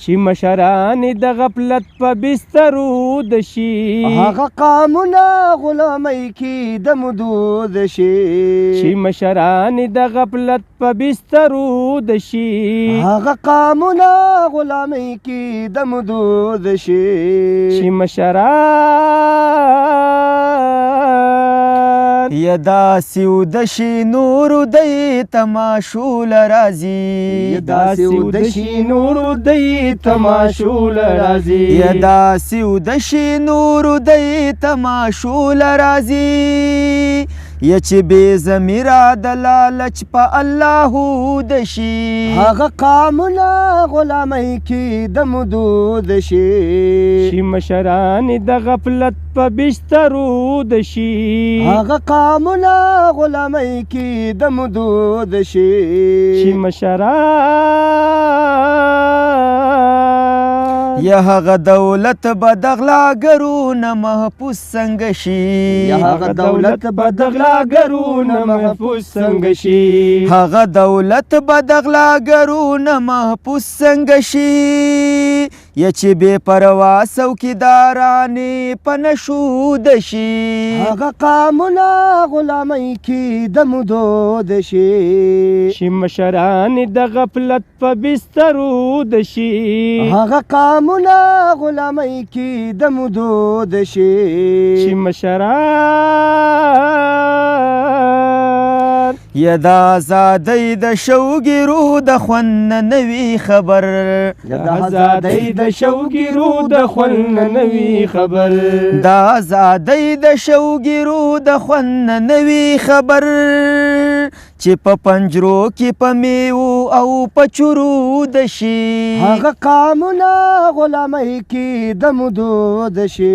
چې مشران د غفلت په بسترو د شي هغه قامونه غلامۍ کې د مدود شي چې مشران د غفلت په بسترو د شي هغه قامونه غلامۍ کې د مدود شي چې مشران یا داسې ودشي نور دی تماشول راځي یا داسې ودشي نور دی تماشول راځي یا داسې ودشي نور دی تماشول راځي یا چې بې ضمیره د لالچ په الله دشي هغه قامونه غلامۍ کې د مدود شي چې مشران د غفلت په بسترو د شي هغه قامونه غلامۍ کې د مدود شي چې مشران یا هغه دولت به د غلاګرونه محفوظ څنګه شي یا هغه دولت به د غلاګرونه محفوظ څنګه شي هغه دولت به د غلاګرونه محفوظ څنګه شي یا چې بې پروا څوکیدارانې په نشود شي هغه قامونه غلامۍ کې د مدود شي چې مشران د غفلت په بسترو د شي هغه قامونه غلامۍ کې د مدود شي چې مشران یا د ازادۍ د شوګیرو د خوند نوي خبر د ازادۍ د شوګیرو د خوند نوي خبر د ازادۍ د شوګیرو د خوند نوي خبر چې په پنجرو کې په میوو او په چورو د شي هغه قامونه غلامۍ کې د مدود شي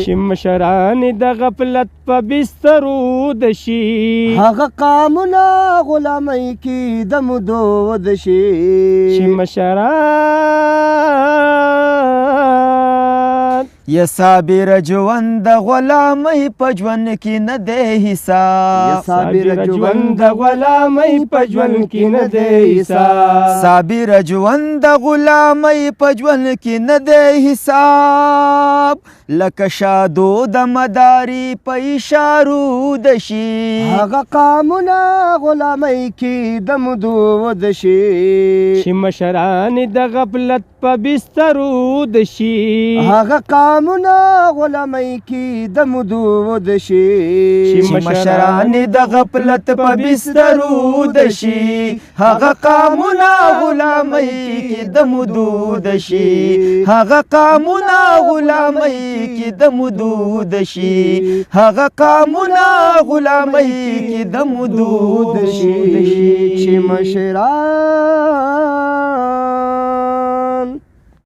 چې مشران د غفلت په بسترو د شي هغه قامونه غلامۍ کې د مدود شي چې مشران یا صابر ژوند د غلامۍ په ژوند کې نه دی حساب یا صابر ژوند د غلامۍ په ژوند کې نه دی حساب صابر ژوند د غلامۍ په ژوند کې نه دی حساب لکه شادو د مداري په اشارو د شي هغه قامونه غلامۍ کې د مدود شي چې مشران د غفلت په بسترو د شي هغه قامونه غلامۍ کې د مدود شي چې مشران د غفلت په بسترو د شي هغه قامونه غلامۍ کې د مدود شي هغه قامونه غلامۍ کې د مدود شي هغه قامونه غلامۍ کې د مدود شي چې مشران